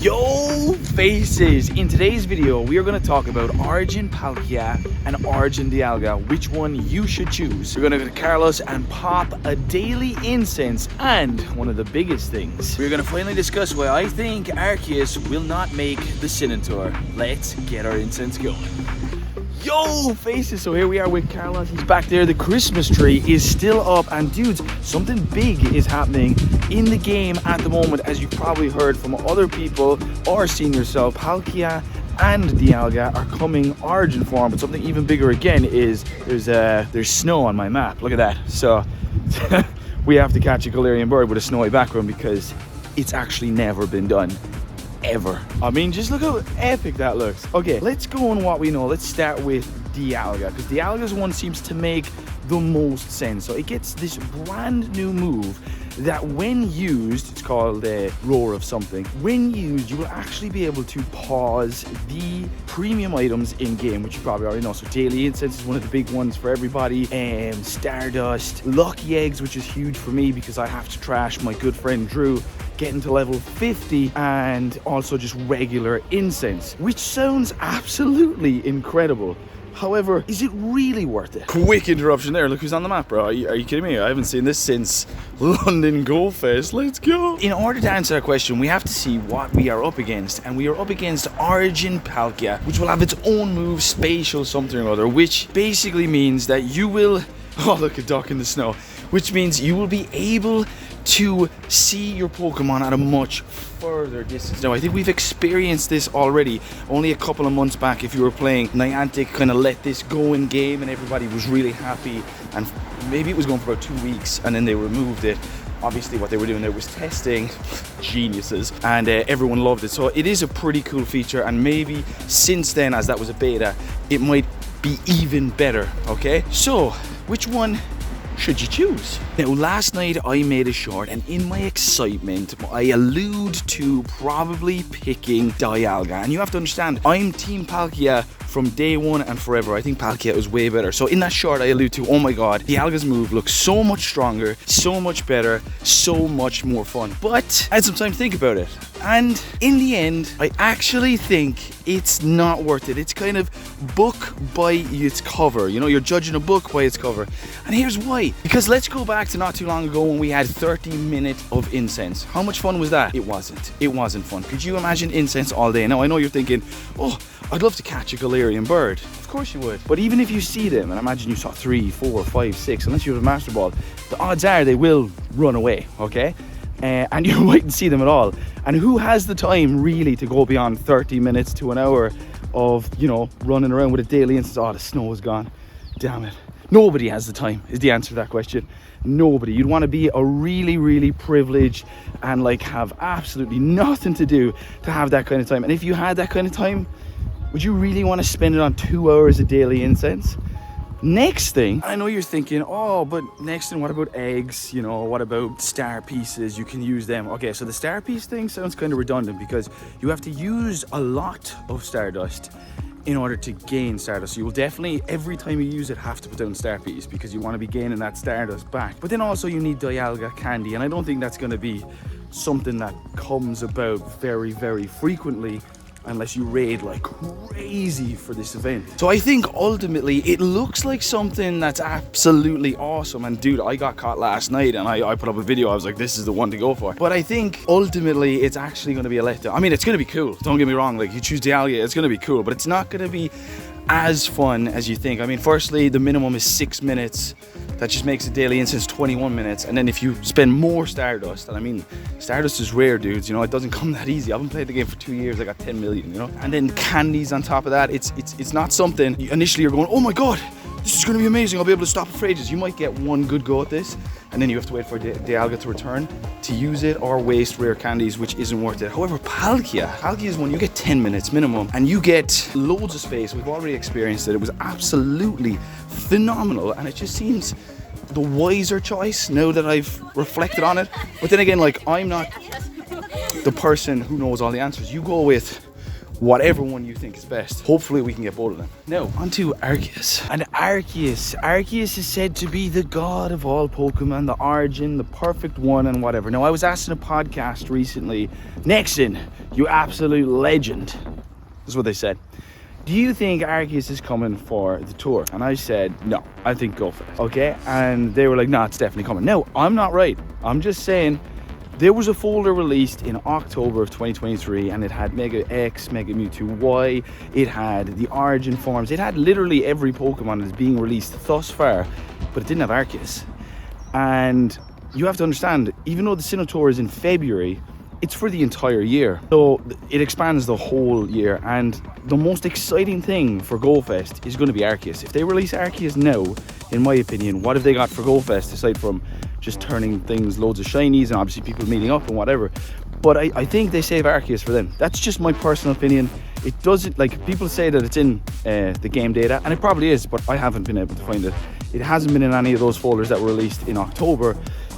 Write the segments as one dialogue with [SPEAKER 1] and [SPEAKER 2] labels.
[SPEAKER 1] Yo faces! In today's video we are going to talk about Origin Palkia and Origin Dialga, which one you should choose. We're going to go to Carlos and pop a daily incense, and one of the biggest things, we're going to finally discuss why I think Arceus will not make the Sinnoh Tour. Let's get our incense going. Yo faces, so here we are with Carlos. He's back there. The Christmas tree is still up, and dudes, something big is happening in the game at the moment, as you probably heard from other people or seen yourself. Palkia and Dialga are coming Origin form, but something even bigger again is there's snow on my map. Look at that. So we have to catch a Galarian bird with a snowy background because it's actually never been done. Ever. I mean, just look how epic that looks. Okay, let's go on what we know. Let's start with Dialga, because Dialga's one seems to make the most sense. So it gets this brand new move that when used, it's called the Roar of something. When used, you will actually be able to pause the premium items in game, which you probably already know. So daily incense is one of the big ones for everybody. Stardust, lucky eggs, which is huge for me because I have to trash my good friend Drew getting to level 50, and also just regular incense, which sounds absolutely incredible. However, is it really worth it? Quick interruption there. Look who's on the map, bro. Are you kidding me? I haven't seen this since London Go Fest. Let's go. In order to answer that question, we have to see what we are up against. And we are up against Origin Palkia, which will have its own move, spatial something or other, which basically means that you will... Oh, look, a duck in the snow. Which means you will be able to see your Pokemon at a much further distance. Now, I think we've experienced this already only a couple of months back. If you were playing, Niantic kind of let this go in game and everybody was really happy, and maybe it was going for about 2 weeks and then they removed it. Obviously what they were doing there was testing. Geniuses. And everyone loved it. So it is a pretty cool feature, and maybe since then, as that was a beta, it might be even better. Okay, so which one should you choose? Now, last night I made a short, and in my excitement I allude to probably picking Dialga, and you have to understand, I'm Team Palkia from day one and forever. I think Palkia is way better. So in that short I allude to, oh my god, Dialga's move looks so much stronger, so much better, so much more fun. But I had some time to think about it, and in the end I actually think it's not worth it. It's kind of book by its cover. You know, you're judging a book by its cover. And here's why. Because let's go back to not too long ago when we had 30 minutes of incense. How much fun was that? It wasn't. It wasn't fun. Could you imagine incense all day? Now, I know you're thinking, oh, I'd love to catch a Galarian bird. Of course you would. But even if you see them, and imagine you saw 3, 4, 5, 6, unless you have a Master Ball, the odds are they will run away, okay? And you mightn't see them at all. And who has the time really to go beyond 30 minutes to an hour of, you know, running around with a daily instance? Oh, the snow is gone. Damn it. Nobody has the time, is the answer to that question. Nobody. You'd want to be a really, really privileged and like have absolutely nothing to do to have that kind of time. And if you had that kind of time, would you really want to spend it on 2 hours of daily incense? Next thing, I know you're thinking, oh, but next thing, what about eggs? You know, what about star pieces? You can use them. Okay, so the star piece thing sounds kind of redundant because you have to use a lot of Stardust in order to gain Stardust. So you will definitely, every time you use it, have to put down star piece because you want to be gaining that Stardust back. But then also you need Dialga candy, and I don't think that's going to be something that comes about very, very frequently unless you raid like crazy for this event. So I think ultimately it looks like something that's absolutely awesome. And dude, I got caught last night and I put up a video. I was like, this is the one to go for. But I think ultimately it's actually going to be a letdown. I mean, it's going to be cool. Don't get me wrong. Like, you choose Dialga, it's going to be cool, but it's not going to be as fun as you think. I mean, firstly, the minimum is 6 minutes. That just makes a daily instance 21 minutes. And then if you spend more Stardust, and I mean, Stardust is rare, dudes, you know, it doesn't come that easy. I haven't played the game for 2 years, I got 10 million, you know? And then candies on top of that. It's not something, initially you're going, oh my god, this is gonna be amazing, I'll be able to stop it for ages. You might get one good go at this, and then you have to wait for Dialga to return to use it, or waste rare candies, which isn't worth it. However, Palkia is one you get 10 minutes minimum, and you get loads of space. We've already experienced it. It was absolutely phenomenal, and it just seems the wiser choice now that I've reflected on it. But then again, like, I'm not the person who knows all the answers. You go with whatever one you think is best. Hopefully we can get both of them. Now, onto Arceus. And Arceus is said to be the god of all Pokemon, the origin, the perfect one, and whatever. Now, I was asked in a podcast recently, Nexon, you absolute legend. This is what they said. Do you think Arceus is coming for the tour? And I said, no, I think go for it. Okay? And they were like, no, it's definitely coming. No, I'm not right. I'm just saying, there was a folder released in October of 2023 and it had Mega X, Mega Mewtwo Y, it had the origin forms, it had literally every Pokemon that's being released thus far, but it didn't have Arceus. And you have to understand, even though the Sinnoh Tour is in February, it's for the entire year. So it expands the whole year, and the most exciting thing for GoFest is going to be Arceus. If they release Arceus now, in my opinion, what have they got for GoFest aside from just turning things loads of shinies and obviously people meeting up and whatever? But I think they save Arceus for them. That's just my personal opinion. It doesn't, like, people say that it's in the game data, and it probably is, but I haven't been able to find it. It hasn't been in any of those folders that were released in October.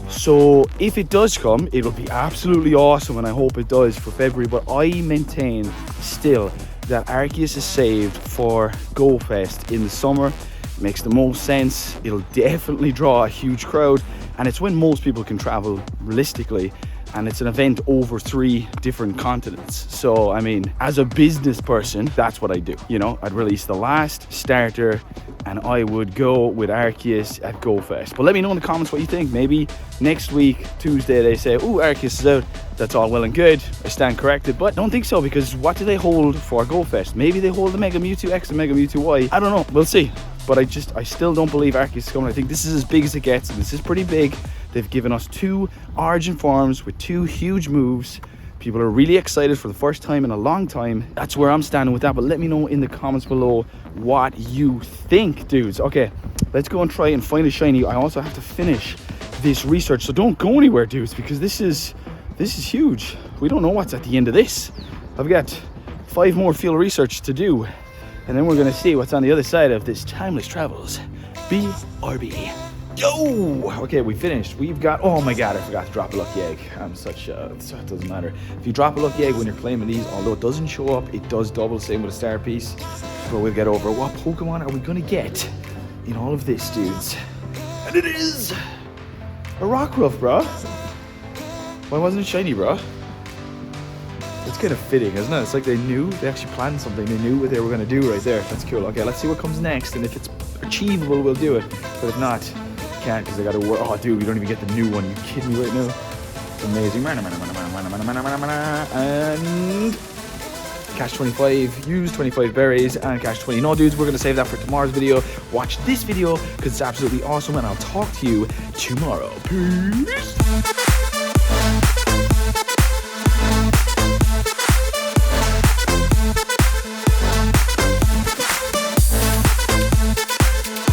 [SPEAKER 1] So if it does come, it'll be absolutely awesome, and I hope it does for February. But I maintain still that Arceus is saved for GoFest in the summer. It makes the most sense. It'll definitely draw a huge crowd, and it's when most people can travel realistically, and it's an event over 3 different continents. So I mean, as a business person, that's what I do. You know, I'd release the last starter and I would go with Arceus at GoFest. But let me know in the comments what you think. Maybe next week, Tuesday, they say, oh, Arceus is out. That's all well and good. I stand corrected, but don't think so, because what do they hold for GoFest? Maybe they hold the Mega Mewtwo X and Mega Mewtwo Y. I don't know, we'll see. But I still don't believe Arceus is coming. I think this is as big as it gets, and this is pretty big. They've given us 2 origin forms with 2 huge moves. People are really excited for the first time in a long time. That's where I'm standing with that. But let me know in the comments below what you think, dudes. Okay, let's go and try and find a shiny. I also have to finish this research, so don't go anywhere, dudes, because this is huge. We don't know what's at the end of this. I've got 5 more field research to do, and then we're gonna see what's on the other side of this Timeless Travels. BRB. Yo! Okay, we finished. We've got, oh my god, I forgot to drop a lucky egg. I'm such a, so it doesn't matter. If you drop a lucky egg when you're claiming these, although it doesn't show up, it does double, same with a star piece. But we'll get over. What Pokemon are we gonna get in all of this, dudes? And it is a Rockruff, bro. Why wasn't it shiny, bro? It's kind of fitting, isn't it? It's like they knew, they actually planned something. They knew what they were gonna do right there. That's cool. Okay, let's see what comes next, and if it's achievable, we'll do it. But if not, can't, because I gotta work. Oh, dude, we don't even get the new one. Are you kidding me right now? It's amazing. And cash 25, use 25 berries, and cash 20. No, dudes, we're gonna save that for tomorrow's video. Watch this video because it's absolutely awesome, and I'll talk to you tomorrow. Peace.